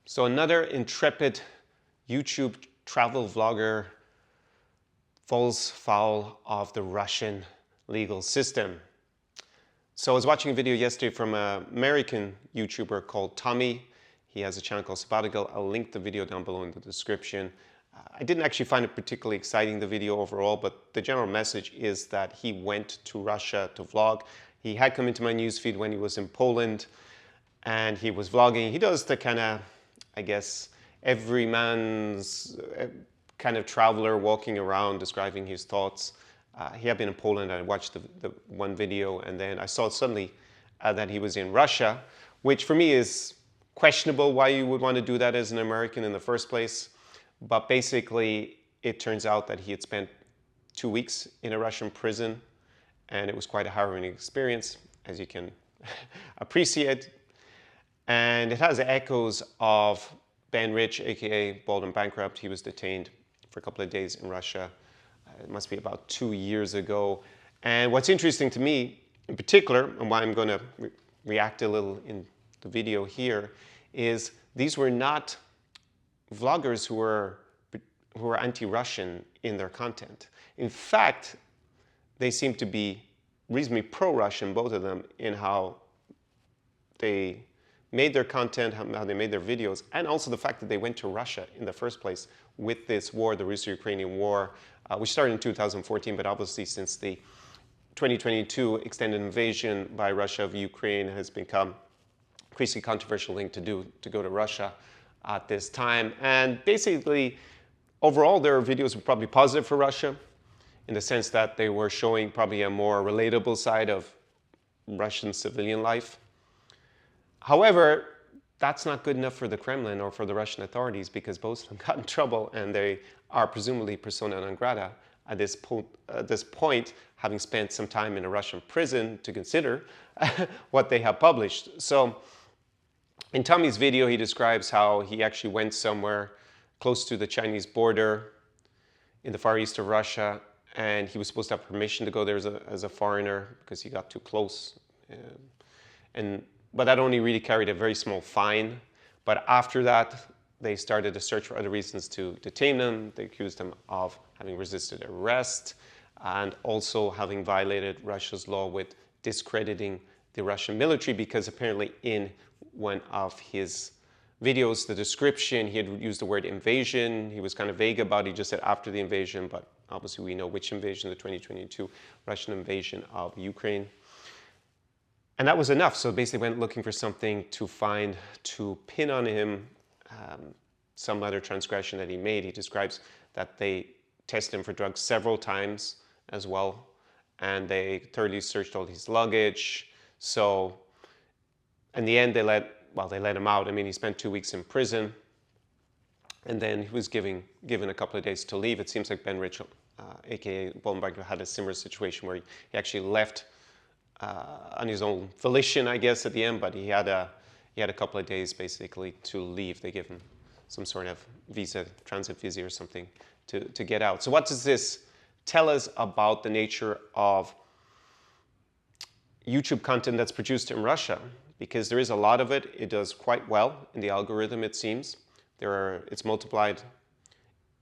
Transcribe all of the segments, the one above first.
So another intrepid YouTube travel vlogger falls foul of the Russian legal system. So I was watching a video yesterday from an American YouTuber called Tommy. He has a channel called Sabbatical. I'll link the video down below in the description. I didn't actually find it particularly exciting, the video overall, but the general message is that he went to Russia to vlog. He had come into my newsfeed when he was in Poland and he was vlogging. He does the kind of, I guess, every man's kind of traveler walking around describing his thoughts. He had been in Poland. I watched the one video and then I saw suddenly that he was in Russia, which for me is questionable why you would want to do that as an American in the first place. But basically, it turns out that he had spent 2 weeks in a Russian prison and it was quite a harrowing experience, as you can appreciate. And it has echoes of Ben Rich, aka Bald and Bankrupt. He was detained for a couple of days in Russia. It must be about 2 years ago. And what's interesting to me in particular, and why I'm going to react a little in the video here, is these were not vloggers who were anti-Russian in their content. In fact, they seem to be reasonably pro-Russian, both of them, in how they made their content, how they made their videos, and also the fact that they went to Russia in the first place with this war, the Russo-Ukrainian war, which started in 2014, but obviously since the 2022 extended invasion by Russia of Ukraine has become increasingly controversial thing to do, to go to Russia at this time. And basically, overall, their videos were probably positive for Russia in the sense that they were showing probably a more relatable side of Russian civilian life. However, that's not good enough for the Kremlin or for the Russian authorities because both of them got in trouble and they are presumably persona non grata at this point, having spent some time in a Russian prison to consider what they have published. So in Tommy's video, he describes how he actually went somewhere close to the Chinese border in the far east of Russia, and he was supposed to have permission to go there as a foreigner because he got too close. But that only really carried a very small fine. But after that, they started a search for other reasons to detain him. They accused him of having resisted arrest and also having violated Russia's law with discrediting the Russian military because apparently in one of his videos, the description, he had used the word invasion. He was kind of vague about it. He just said after the invasion, but obviously we know which invasion, the 2022 Russian invasion of Ukraine. And that was enough. So basically went looking for something to find to pin on him some other transgression that he made. He describes that they tested him for drugs several times as well. And they thoroughly searched all his luggage. So in the end, they let him out. I mean, he spent 2 weeks in prison. And then he was given a couple of days to leave. It seems like Ben Rich, aka Bollenberg, had a similar situation where he actually left on his own volition, I guess, at the end, but he had a couple of days basically to leave. They gave him some sort of visa, transit visa or something to get out. So what does this tell us about the nature of YouTube content that's produced in Russia? Because there is a lot of it. It does quite well in the algorithm, it seems. It's multiplied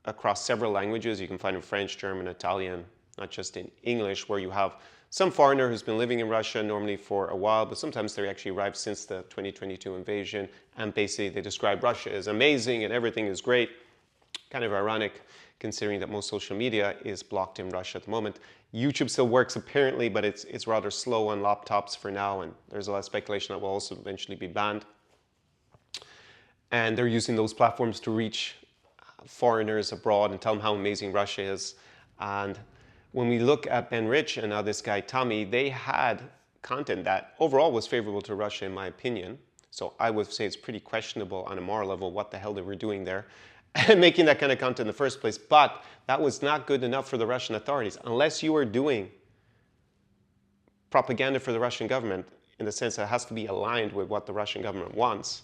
across several languages. You can find in French, German, Italian, not just in English, where you have some foreigner who's been living in Russia normally for a while, but sometimes they actually arrived since the 2022 invasion, and basically they describe Russia as amazing and everything is great. Kind of ironic, considering that most social media is blocked in Russia at the moment. YouTube still works apparently, but it's rather slow on laptops for now, and there's a lot of speculation that will also eventually be banned. And they're using those platforms to reach foreigners abroad and tell them how amazing Russia is. And when we look at Ben Rich and now this guy Tommy, they had content that overall was favorable to Russia in my opinion. So I would say it's pretty questionable on a moral level what the hell they were doing there and making that kind of content in the first place. But that was not good enough for the Russian authorities. Unless you are doing propaganda for the Russian government in the sense that it has to be aligned with what the Russian government wants,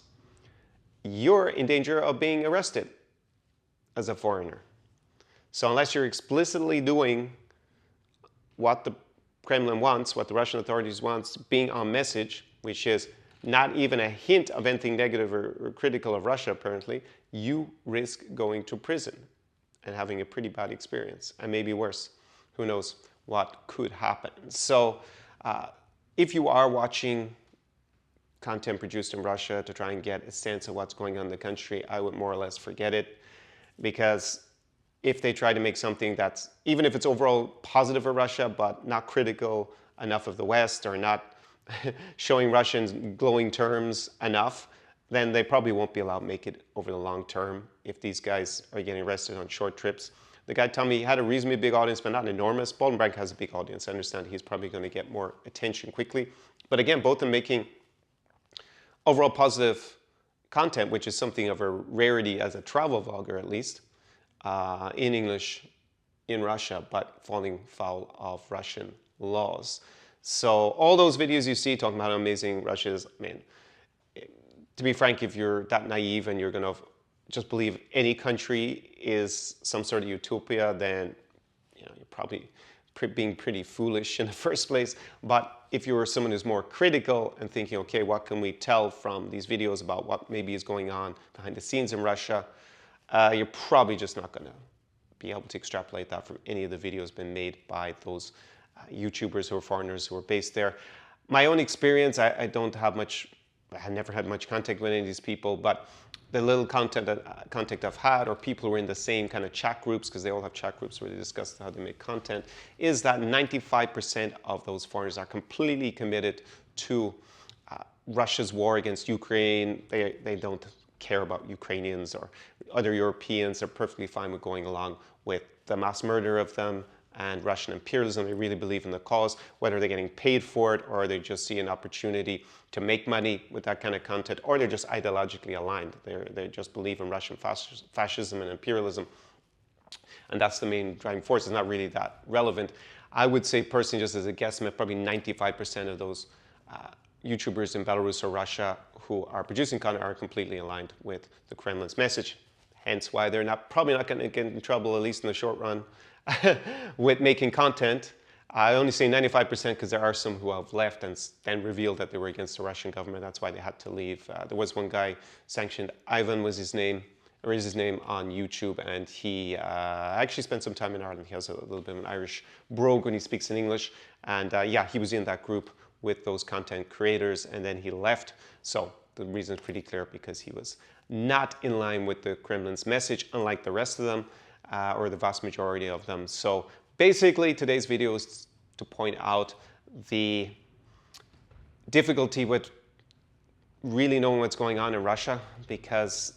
you're in danger of being arrested as a foreigner. So unless you're explicitly doing what the Kremlin wants, what the Russian authorities wants, being on message, which is not even a hint of anything negative or critical of Russia, apparently, you risk going to prison and having a pretty bad experience, and maybe worse. Who knows what could happen. So if you are watching content produced in Russia to try and get a sense of what's going on in the country, I would more or less forget it, because if they try to make something that's, even if it's overall positive for Russia, but not critical enough of the West, or not showing Russians glowing terms enough, then they probably won't be allowed to make it over the long term if these guys are getting arrested on short trips. The guy told me he had a reasonably big audience, but not enormous. Boldenbrink has a big audience. I understand he's probably going to get more attention quickly. But again, both are making overall positive content, which is something of a rarity as a travel vlogger, at least, in English in Russia, but falling foul of Russian laws. So all those videos you see talking about how amazing Russia is, I mean, to be frank, if you're that naive and you're going to just believe any country is some sort of utopia, then you're probably being pretty foolish in the first place. But if you're someone who's more critical and thinking, okay, what can we tell from these videos about what maybe is going on behind the scenes in Russia, you're probably just not going to be able to extrapolate that from any of the videos been made by those YouTubers who are foreigners who are based there. My own experience, I don't have much, I never had much contact with any of these people, but the little contact I've had, or people who are in the same kind of chat groups, because they all have chat groups where they discuss how they make content, is that 95% of those foreigners are completely committed to Russia's war against Ukraine. They don't care about Ukrainians or other Europeans. They're perfectly fine with going along with the mass murder of them and Russian imperialism. They really believe in the cause, whether they're getting paid for it or they just see an opportunity to make money with that kind of content, or they're just ideologically aligned. They just believe in Russian fascism and imperialism. And that's the main driving force. It's not really that relevant. I would say personally, just as a guesstimate, probably 95% of those YouTubers in Belarus or Russia who are producing content are completely aligned with the Kremlin's message. Hence why they're probably not going to get in trouble, at least in the short run, with making content. I only say 95% because there are some who have left and then revealed that they were against the Russian government. That's why they had to leave. There was one guy sanctioned, Ivan was his name, or is his name, on YouTube, and he actually spent some time in Ireland. He has a little bit of an Irish brogue when he speaks in English. And yeah, he was in that group with those content creators, and then he left. So the reason is pretty clear, because he was not in line with the Kremlin's message, unlike the rest of them, or the vast majority of them. So basically, today's video is to point out the difficulty with really knowing what's going on in Russia, because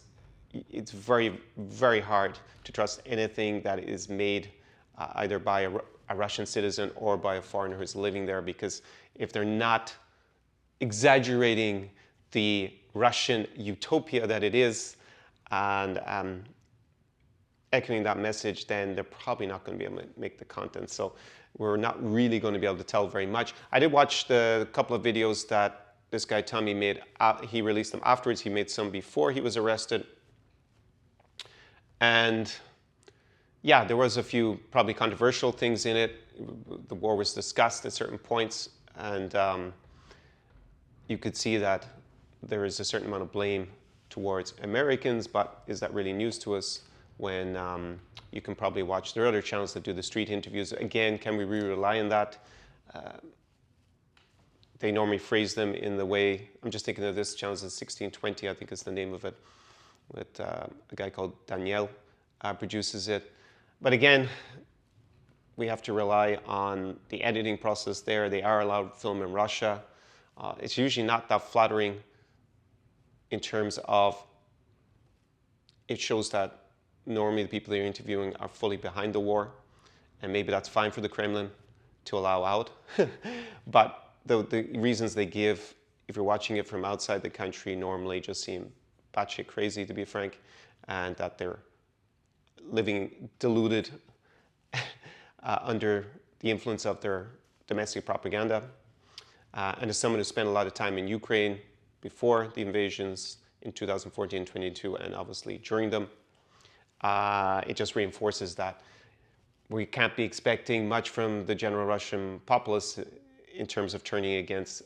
it's very, very hard to trust anything that is made either by a Russian citizen or by a foreigner who's living there, because if they're not exaggerating the Russian utopia that it is and echoing that message, then they're probably not going to be able to make the content. So we're not really going to be able to tell very much. I did watch the couple of videos that this guy Tommy made. He released them afterwards. He made some before he was arrested. And yeah, there was a few probably controversial things in it. The war was discussed at certain points, and you could see that there is a certain amount of blame towards Americans, but is that really news to us when you can probably watch, there are other channels that do the street interviews. Again, can we really rely on that? They normally phrase them in the way, I'm just thinking of this channel, it's 1620, I think is the name of it, with a guy called Daniel produces it. But again, we have to rely on the editing process there. They are allowed to film in Russia. It's usually not that flattering in terms of, it shows that normally the people they're interviewing are fully behind the war, and maybe that's fine for the Kremlin to allow out. But the reasons they give, if you're watching it from outside the country, normally just seem batshit crazy, to be frank, and that they're living deluded under the influence of their domestic propaganda. And as someone who spent a lot of time in Ukraine before the invasions in 2014, 22, and obviously during them, it just reinforces that we can't be expecting much from the general Russian populace in terms of turning against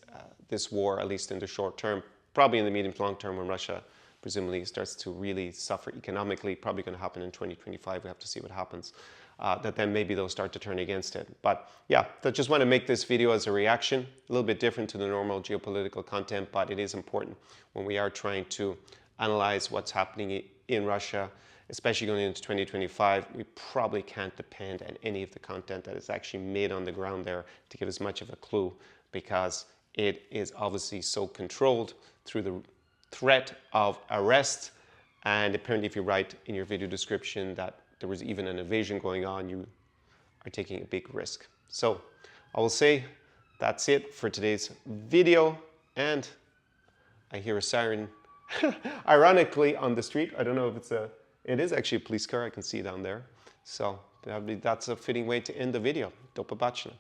this war, at least in the short term. probably in the medium to long term when Russia presumably starts to really suffer economically, probably going to happen in 2025. We have to see what happens. That then maybe they'll start to turn against it. But yeah, I just want to make this video as a reaction, a little bit different to the normal geopolitical content, but it is important when we are trying to analyze what's happening in Russia, especially going into 2025. We probably can't depend on any of the content that is actually made on the ground there to give us much of a clue, because it is obviously so controlled through the threat of arrest. And apparently if you write in your video description that there was even an invasion going on, you are taking a big risk. So I will say that's it for today's video. And I hear a siren ironically on the street. I don't know if it is actually a police car. I can see down there. So that's a fitting way to end the video. Do побачення.